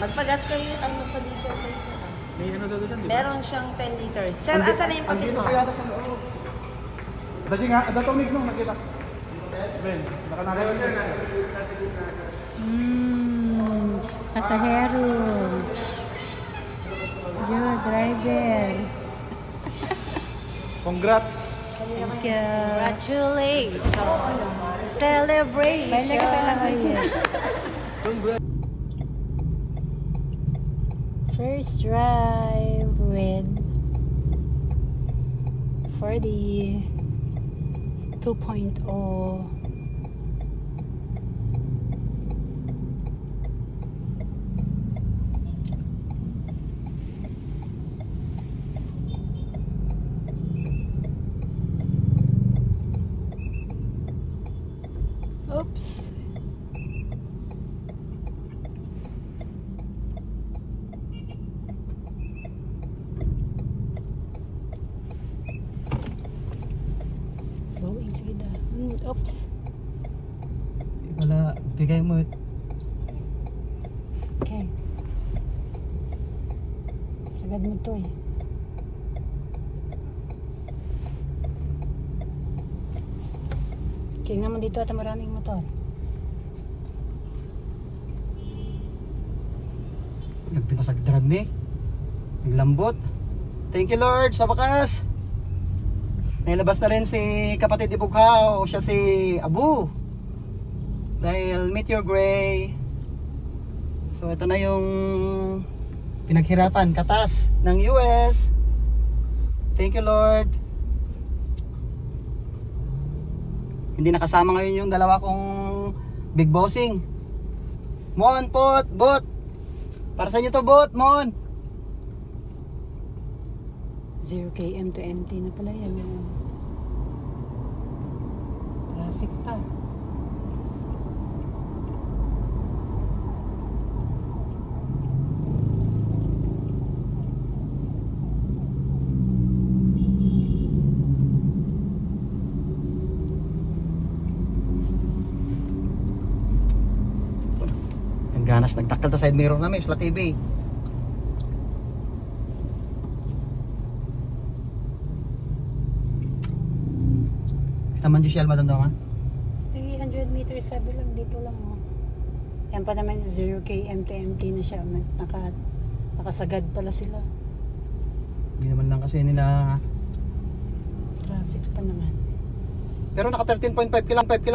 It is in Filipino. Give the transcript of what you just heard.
Magpagas kayo, ano pa din siya. May ano daw dyan, di ba? Meron siyang 10 liters. Sir, asan na yung papel Andito mo? pa yata sa loob. Dati nga, datong nig nung nakita. Ben, nakanakita siya. Pasahero. Yo, driver. Congrats! Thank you. Congratulations! Celebration! Balik ka lang. First drive with 40 2.0. Oops. Going, sige na. Oops. Wala, bigay mo. Okay. Sagad mo to eh. Tingnan naman dito at maraming motor. Nagpinasag drami. Naglambot. Thank you Lord, sa wakas. Nailabas na rin si kapatid Ibughaw, siya si Abu. Dahil Meteor Gray. So ito na yung pinaghirapan, katas ng US. Thank you Lord. Hindi nakasama ngayon yung dalawa kong big bossing. Mon, pot, bot. Para sa inyo to, bot, mon. 0 km to NT na pala yan. Traffic pa. Ang ganas, nagtakal sa side mirror namin, Sla TV. Kita man dyan siya, madam daw, ha? 300 meters sabi lang dito lang oh. Yan pa naman 0 km to MT na siya. Nakasagad pala sila. Hindi naman lang kasi nila. Traffic pa naman. Pero naka 13.5 km